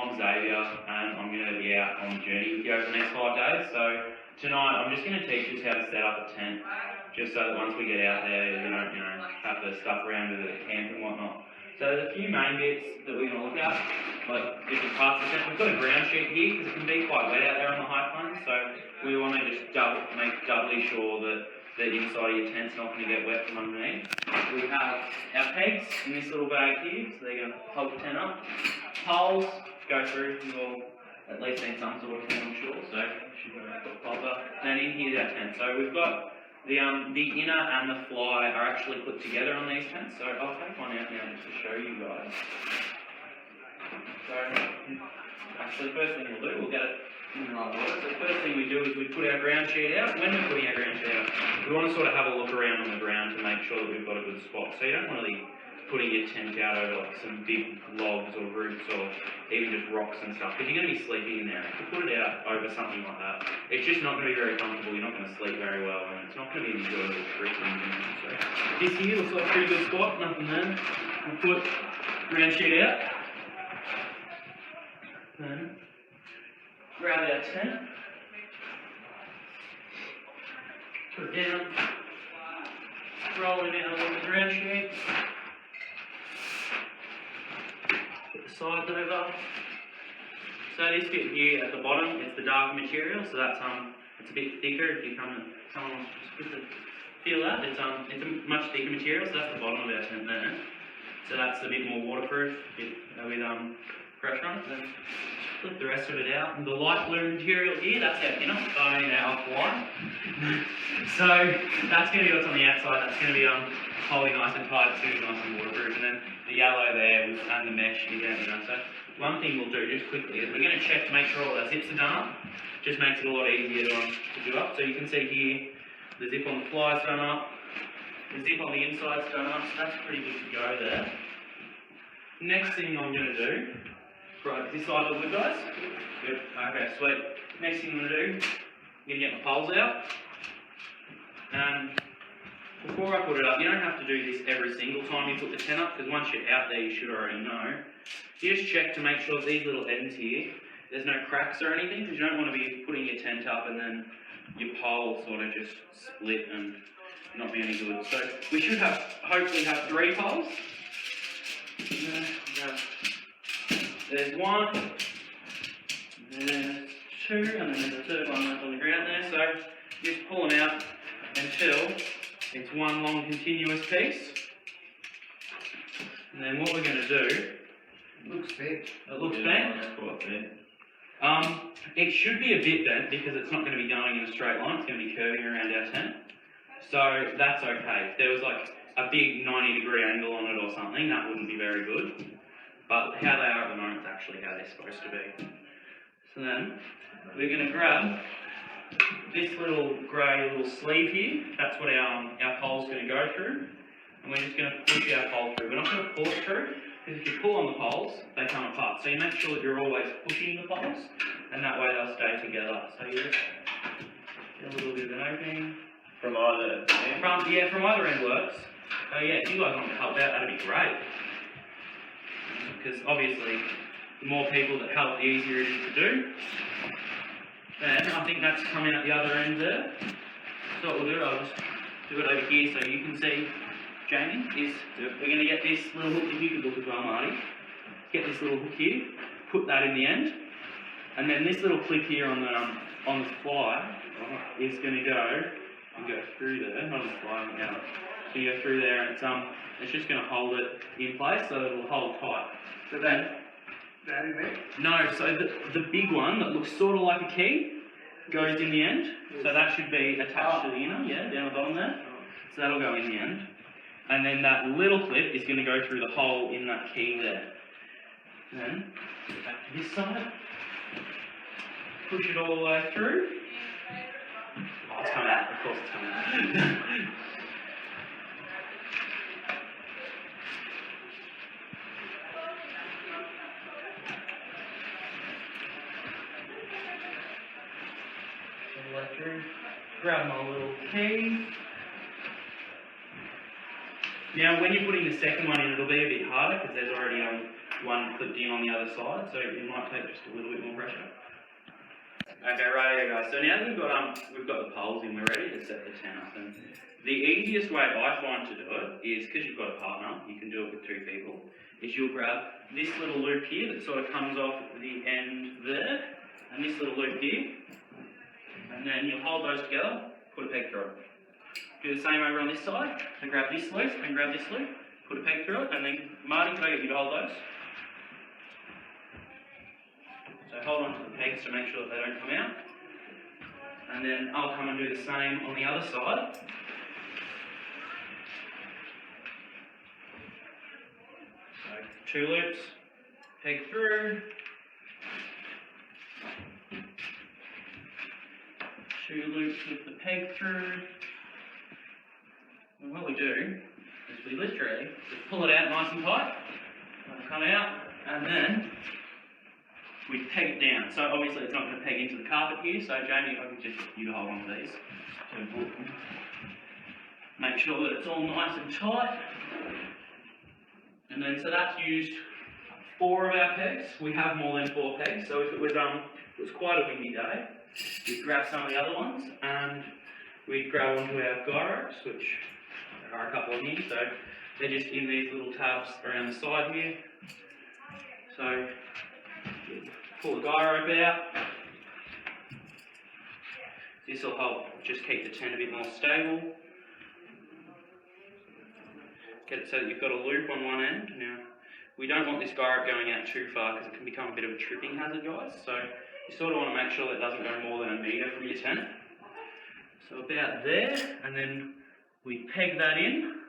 I'm Xavier, and I'm going to be out on the journey with you over the next 5 days. So tonight, I'm just going to teach us how to set up a tent, just so that once we get out there, you don't, have to stuff around with the camp and whatnot. So there's a few main bits that we're going to look at, like different parts of the tent. We've got a ground sheet here because it can be quite wet out there on the high plains, so we want to just make doubly sure that the inside of your tent's not going to get wet from underneath. We have our pegs in this little bag here, so they're going to hold the tent up. Poles go through, you've all at least seen some sort of tent, I'm sure, so you should go and put the poles up. Then in here's our tent. So we've got the inner and the fly are actually put together on these tents, so I'll take one out now just to show you guys. So actually, the first thing we'll do, we'll get it in the right order. So the first thing we do is we put our ground sheet out. When we're putting our ground sheet out, we want to sort of have a look around on the ground to make sure that we've got a good spot. So you don't want to be putting your tent out over like some big logs or roots or even just rocks and stuff, because you're going to be sleeping in there. If you put it out over something like that, it's just not going to be very comfortable. You're not going to sleep very well, and it's not going to be an enjoyable trip. So this here looks like a pretty good spot. Nothing there. We'll put ground sheet out. Then grab our tent, put it down, roll it out on the ground sheet, put the sides over. So this bit here at the bottom, it's the dark material, so that's it's a bit thicker. If you someone wants to feel that, it's a much thicker material, so that's the bottom of our tent there. So that's a bit more waterproof, with pressure on it. Then flip the rest of it out. And the light blue material here, that's our inner, our fly. So that's going to be what's on the outside. That's going to be holding nice and tight, it's going to be nice and waterproof. And then the yellow there and the mesh again, So one thing we'll do just quickly is we're going to check to make sure all our zips are done up. Just makes it a lot easier to do up. So you can see here, the zip on the fly is done up. The zip on the inside is done up, so that's pretty good to go there. Next thing I'm going to do, right, this side all good, guys? Good. Okay, sweet. Next thing I'm going to do, I'm going to get my poles out. And before I put it up, you don't have to do this every single time you put the tent up, because once you're out there, you should already know. You just check to make sure these little ends here, there's no cracks or anything, because you don't want to be putting your tent up and then your pole sort of just split and not be any good. So we should hopefully have 3 poles. There's 1, there's 2, and then there's a third one left on the ground there. So just pull them out until it's one long continuous piece. And then what we're going to do, it looks bent. It looks bent? That's quite bent. It should be a bit bent because it's not going to be going in a straight line, it's going to be curving around our tent. So that's okay. If there was like a big 90-degree angle on it or something, that wouldn't be very good. But how they are at the moment is actually how they're supposed to be. So then, we're going to grab this little grey little sleeve here. That's what our pole's going to go through. And we're just going to push our pole through. We're not going to pull it through, because if you pull on the poles, they come apart. So you make sure that you're always pushing the poles, and that way they'll stay together. So you just get a little bit of an opening. From either end? From either end works. So yeah, if you guys want to help out, that'd be great. Because obviously, the more people that help, the easier it is to do. And I think that's coming at the other end there. So what we'll do, I'll just do it over here so you can see, Jamie, is we're going to get this little hook, if you could look as well, Marty. Get this little hook here, put that in the end, and then this little clip here on the fly is going to go through there, not on the fly, out. So you go through there, and it's just going to hold it in place so that it'll hold tight. So that in there? No, so the big one that looks sort of like a key goes in the end. Yes. So that should be attached to the inner, down the bottom there. So that'll go in the end. And then that little clip is going to go through the hole in that key there. Then, back to this side. Push it all the way through. Oh, it's coming out. Of course it's coming out. Grab my little key. Now when you're putting the second one in, it'll be a bit harder because there's already one clipped in on the other side, so it might take just a little bit more pressure. Okay, right here guys, so now that we've got the poles in, we're ready to set the tent up. And the easiest way I find to do it is, because you've got a partner, you can do it with 2 people, is you'll grab this little loop here that sort of comes off the end there, and this little loop here, and then you'll hold those together, put a peg through it. Do the same over on this side, so grab this loop and grab this loop, put a peg through it, and then Marty, can I get you to hold those? So hold on to the pegs to make sure that they don't come out. And then I'll come and do the same on the other side. So 2 loops, peg through. 2 loops with the peg through. And what we do is we literally just pull it out nice and tight. It'll come out, and then we peg it down. So obviously it's not going to peg into the carpet here, so Jamie, if I could just get you to hold on to these. Make sure that it's all nice and tight. And then, so that's used 4 of our pegs. We have more than 4 pegs, so if it was quite a windy day, we'd grab some of the other ones, and we'd grab onto our guy ropes, which there are a couple of here, so they're just in these little tabs around the side here. So, pull the guy rope out. This will help just keep the tent a bit more stable. Get it so that you've got a loop on one end. Now, we don't want this guy rope going out too far because it can become a bit of a tripping hazard, guys. So you sort of want to make sure that it doesn't go more than 1 metre from your tent. So about there, and then we peg that in,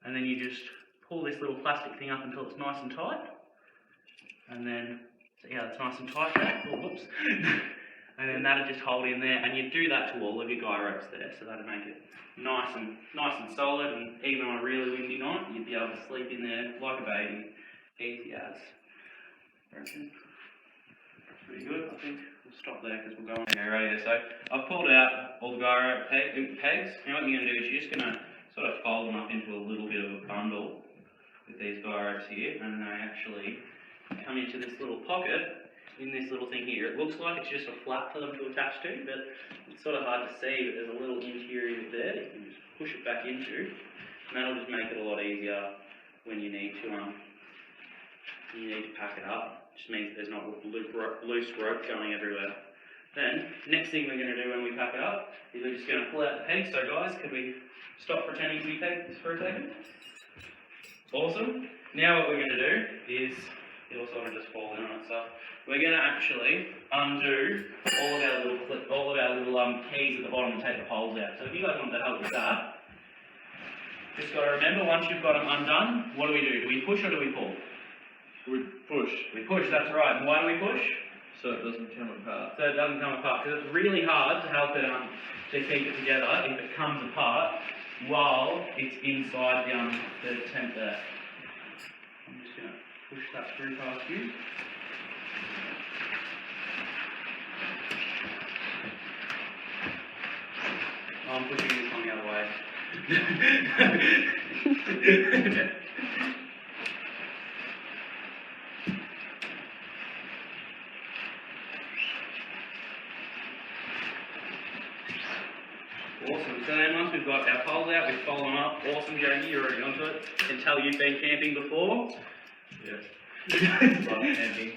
and then you just pull this little plastic thing up until it's nice and tight. And then, so yeah, it's nice and tight there. Oh, whoops. And then that'll just hold in there, and you do that to all of your guy ropes there, so that'll make it nice and solid, and even on a really windy night, you'd be able to sleep in there like a baby, easy as. Pretty good, I think. We'll stop there because we'll go on. Okay, right here. So I've pulled out all the guy rope pegs. Now what you're going to do is you're just going to sort of fold them up into a little bit of a bundle with these guy ropes here, and they actually come into this little pocket in this little thing here. It looks like it's just a flap for them to attach to, but it's sort of hard to see, but there's a little interior bit there that you can just push it back into, and that'll just make it a lot easier when you need to pack it up. It just means there's not loose rope going everywhere. Then, next thing we're going to do when we pack it up is we're just going to pull out the pegs. So guys, could we stop pretending to be pegs for a second? Awesome. Now what we're going to do is, it'll sort of just fall in on itself. We're going to actually undo all of our little keys at the bottom and take the poles out. So if you guys want to help with that, just got to remember, once you've got them undone, what do? Do we push or do we pull? We push. We push, that's right. And why do we push? So it doesn't come apart. So it doesn't come apart, because it's really hard to help it to keep it together if it comes apart while it's inside the tent there. I'm just going to push that through past you. I'm pushing this one the other way. Awesome. So then once we've got our poles out, we fold them up. Awesome, Jamie, you're already onto it. I can tell you've been camping before. Yes. Love camping.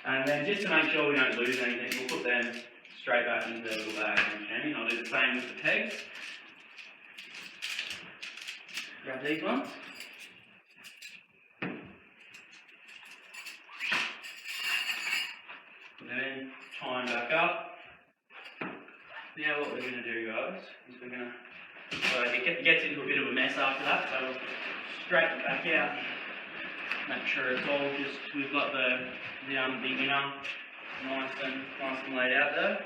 And then just to make sure we don't lose anything, we'll put them straight back into the little bag. And I'll do the same with the pegs. Grab these ones. Put them in, tie them back up. Now what we're going to do, guys, is we're going to, so it gets into a bit of a mess after that, so we'll straighten it back out. Make sure it's all just, we've got the inner nice and laid out there.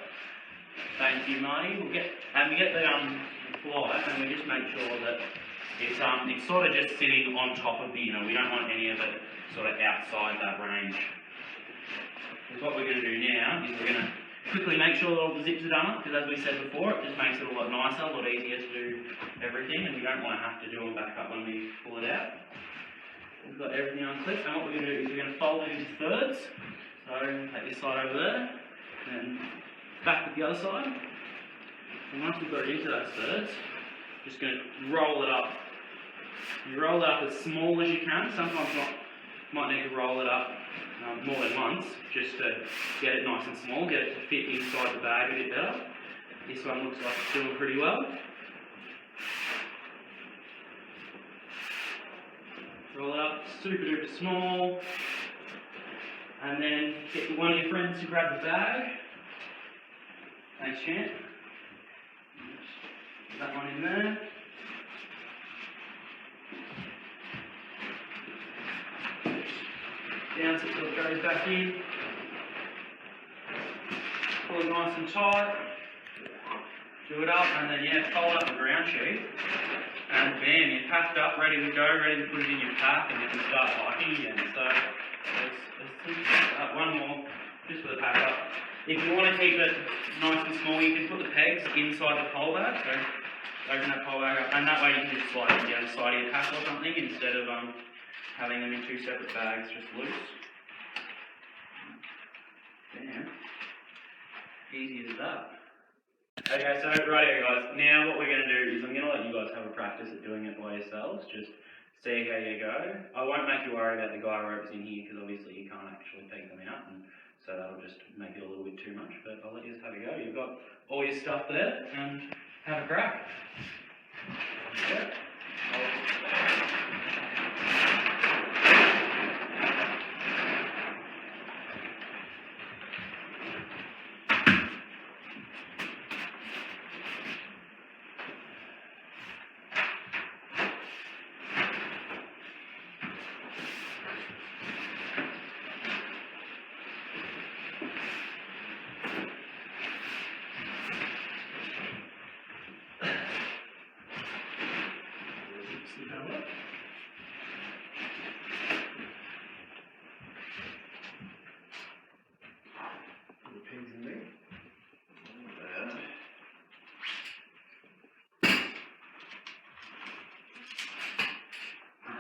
Thank you, Marty. We get the fly, and we just make sure that it's sort of just sitting on top of the inner. We don't want any of it sort of outside that range. Because what we're going to do now is we're going to quickly make sure that all the zips are done, because as we said before, it just makes it a lot nicer, a lot easier to do everything, and we don't want to have to do them back up when we pull it out. got everything unclipped, and what we're going to do is we're going to fold it into thirds. So take this side over there, and back with the other side. And once we've got it into those thirds, just going to roll it up. You roll it up as small as you can. Sometimes you might need to roll it up more than once, just to get it nice and small, get it to fit inside the bag a bit better. This one looks like it's doing pretty well. Roll it up super duper small, and then get one of your friends to grab the bag. Thanks, champ. Put that one in there. Down so it goes back in. Pull it nice and tight. Do it up, and then fold up the ground sheet. And bam, you're packed up, ready to go, ready to put it in your pack, and you can start hiking again. So, let's one more, just for the pack up. If you want to keep it nice and small, you can put the pegs inside the pole bag. So, open that pole bag up, and that way you can just slide them down the side of your pack or something, instead of having them in two separate bags, just loose. Bam. Easy as that. Okay, so right here guys, now what we're going to do is I'm going to let you guys have a practice at doing it by yourselves, just see how you go. I won't make you worry about the guy ropes in here because obviously you can't actually take them out, and so that'll just make it a little bit too much, but I'll let you just have a go. You've got all your stuff there, and have a crack. Okay.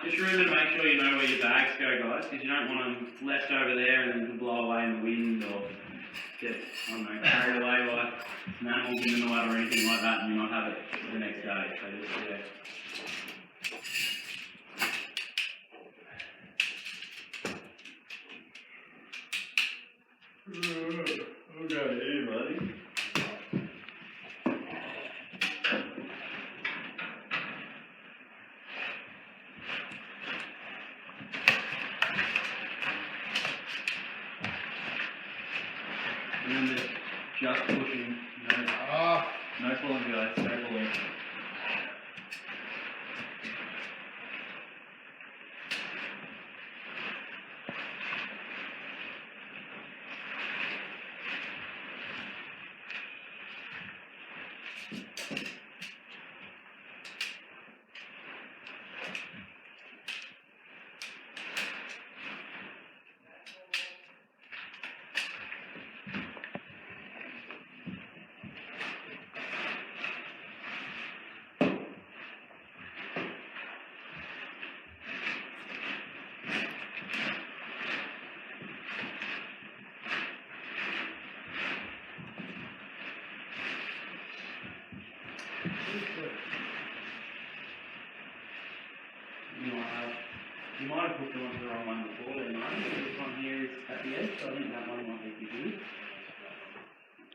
Just remember to make sure you know where your bags go, guys, because you don't want them left over there and then to blow away in the wind or get, I don't know, carried away by some animals in the night or anything like that, and you not have it the next day. So just, I'll go here, buddy. remember just pushing, no pulling guys, no pulling. You might have put the wrong one before, there might. This one here is at the edge, so I think that one might be good.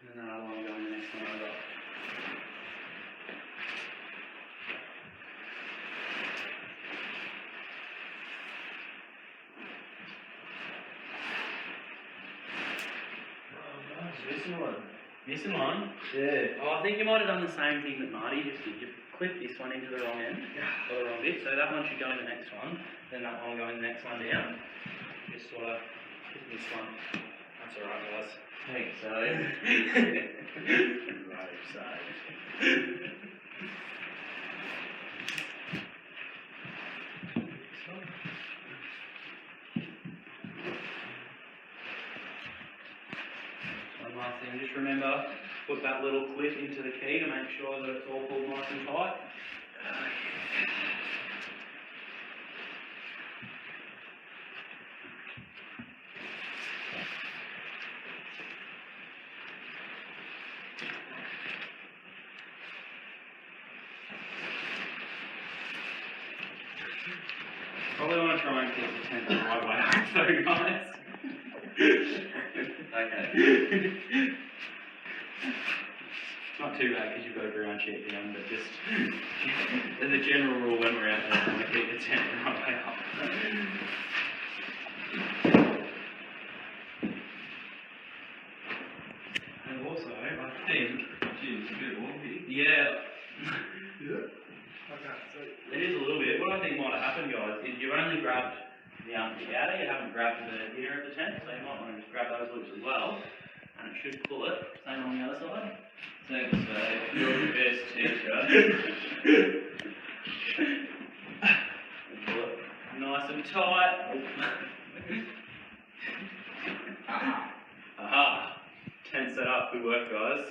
And then another one going the next one over. Missing one. Missing one? Yeah. Oh, I think you might have done the same thing that Marty just did. You clipped this one into the wrong end, or the wrong bit, so that one should go in the next one, then that one will go in the next one down. Just sort of hit this one. That's alright, guys. Thanks, so. Right side. One last thing, just remember, put that little clip into the key to make sure that it's all pulled nice and tight. Probably want to try and keep the tent the right way up though, guys. Okay. Not too bad because you've got a ground sheet down, but just as a general rule when we're out there, we want to keep the tent the right way up. And also, I think, Geez, a bit warm here. yeah, Yeah. Okay, so. it is a little bit. What I think might have happened, guys, is you've only grabbed the outer, you haven't grabbed the inner of the tent, so you might want to just grab those loops as well, and it should pull it. Same on the other side. Thanks, mate. You're the best teacher. Pull it nice and tight. Aha. Tent set up. Good work, guys.